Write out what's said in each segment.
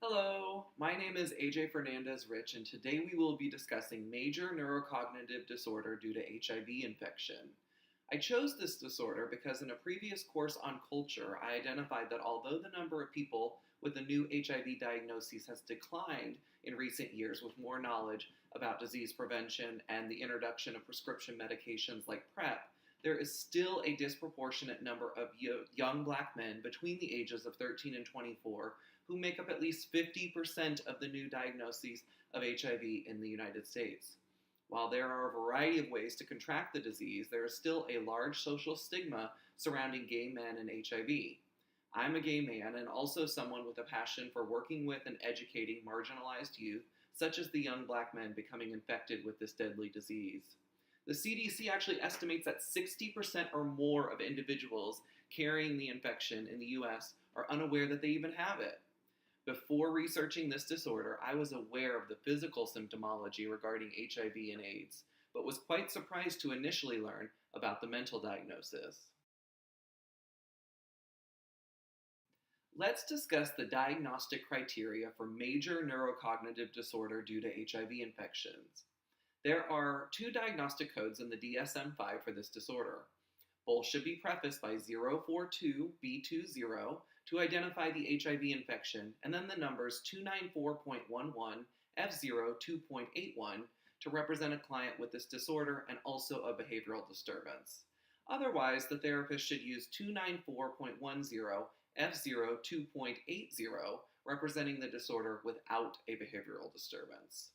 Hello, my name is AJ Fernandez-Rich, and today we will be discussing major neurocognitive disorder due to HIV infection. I chose this disorder because in a previous course on culture, I identified that although the number of people with a new HIV diagnosis has declined in recent years with more knowledge about disease prevention and the introduction of prescription medications like PrEP, there is still a disproportionate number of young black men between the ages of 13 and 24 who make up at least 50% of the new diagnoses of HIV in the United States. While there are a variety of ways to contract the disease, there is still a large social stigma surrounding gay men and HIV. I'm a gay man and also someone with a passion for working with and educating marginalized youth, such as the young black men becoming infected with this deadly disease. The CDC actually estimates that 60% or more of individuals carrying the infection in the US are unaware that they even have it. Before researching this disorder, I was aware of the physical symptomology regarding HIV and AIDS, but was quite surprised to initially learn about the mental diagnosis. Let's discuss the diagnostic criteria for major neurocognitive disorder due to HIV infections. There are two diagnostic codes in the DSM-5 for this disorder. Both should be prefaced by 042B20 to identify the HIV infection, and then the numbers 294.11 F02.81 to represent a client with this disorder and also a behavioral disturbance. Otherwise, the therapist should use 294.10 F02.80, representing the disorder without a behavioral disturbance.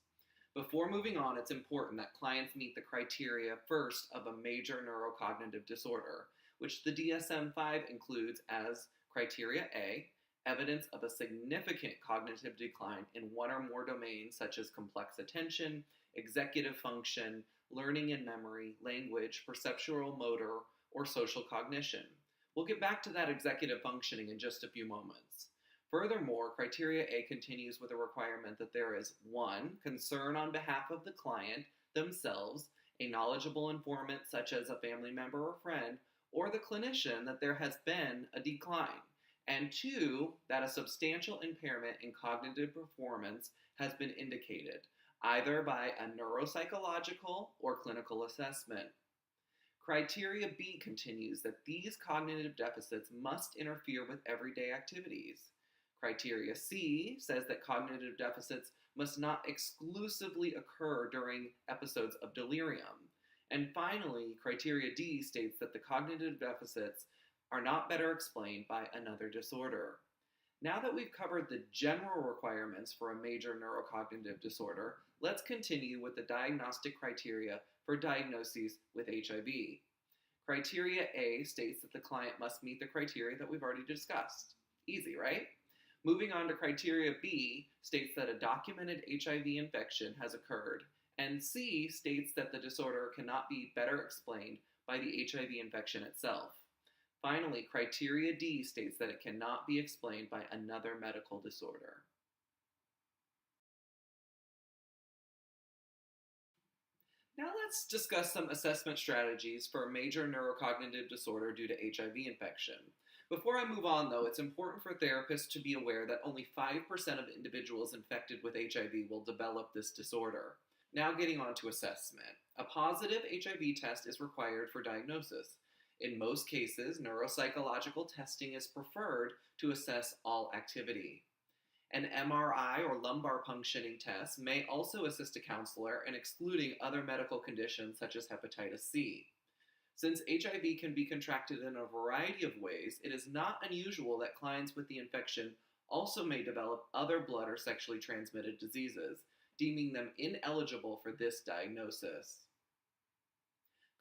Before moving on, it's important that clients meet the criteria first of a major neurocognitive disorder, which the DSM-5 includes as criteria A, evidence of a significant cognitive decline in one or more domains such as complex attention, executive function, learning and memory, language, perceptual motor, or social cognition. We'll get back to that executive functioning in just a few moments. Furthermore, criteria A continues with a requirement that there is 1. Concern on behalf of the client themselves, a knowledgeable informant such as a family member or friend, or the clinician that there has been a decline, and 2. That a substantial impairment in cognitive performance has been indicated, either by a neuropsychological or clinical assessment. Criteria B continues that these cognitive deficits must interfere with everyday activities. Criteria C says that cognitive deficits must not exclusively occur during episodes of delirium. And finally, criteria D states that the cognitive deficits are not better explained by another disorder. Now that we've covered the general requirements for a major neurocognitive disorder, let's continue with the diagnostic criteria for diagnoses with HIV. Criteria A states that the client must meet the criteria that we've already discussed. Easy, right? Moving on to criteria B states that a documented HIV infection has occurred, and C states that the disorder cannot be better explained by the HIV infection itself. Finally, criteria D states that it cannot be explained by another medical disorder. Now let's discuss some assessment strategies for a major neurocognitive disorder due to HIV infection. Before I move on, though, it's important for therapists to be aware that only 5% of individuals infected with HIV will develop this disorder. Now getting on to assessment. A positive HIV test is required for diagnosis. In most cases, neuropsychological testing is preferred to assess all activity. An MRI or lumbar punctioning test may also assist a counselor in excluding other medical conditions such as hepatitis C. Since HIV can be contracted in a variety of ways, it is not unusual that clients with the infection also may develop other blood or sexually transmitted diseases, deeming them ineligible for this diagnosis.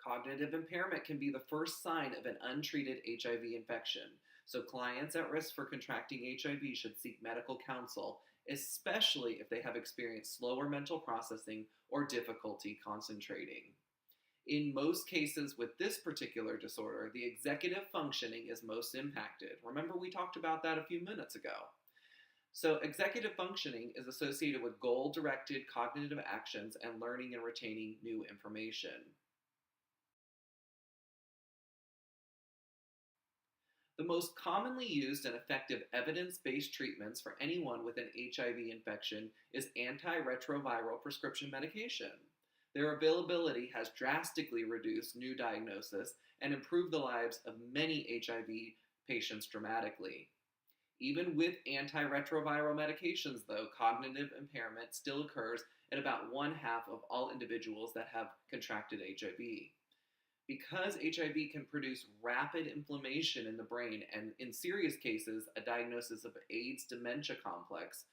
Cognitive impairment can be the first sign of an untreated HIV infection, so clients at risk for contracting HIV should seek medical counsel, especially if they have experienced slower mental processing or difficulty concentrating. In most cases with this particular disorder, the executive functioning is most impacted. Remember, we talked about that a few minutes ago. So executive functioning is associated with goal-directed cognitive actions and learning and retaining new information. The The most commonly used and effective evidence-based treatments for anyone with an HIV infection is antiretroviral prescription medication. Their availability has drastically reduced new diagnosis and improved the lives of many HIV patients dramatically. Even with antiretroviral medications, though, cognitive impairment still occurs in about 1/2 of all individuals that have contracted HIV. Because HIV can produce rapid inflammation in the brain and, in serious cases, a diagnosis of AIDS dementia complex,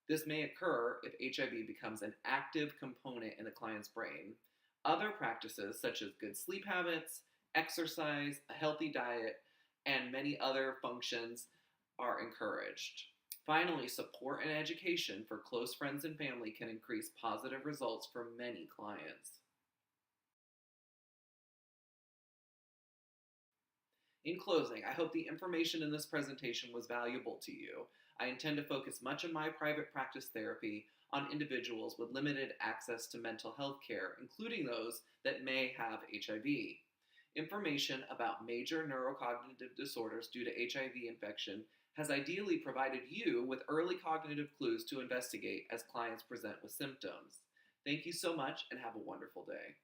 this may occur if HIV becomes an active component in the client's brain. Other practices, such as good sleep habits, exercise, a healthy diet, and many other functions, are encouraged. Finally, support and education for close friends and family can increase positive results for many clients. In closing, I hope the information in this presentation was valuable to you. I intend to focus much of my private practice therapy on individuals with limited access to mental health care, including those that may have HIV. Information about major neurocognitive disorders due to HIV infection has ideally provided you with early cognitive clues to investigate as clients present with symptoms. Thank you so much and have a wonderful day.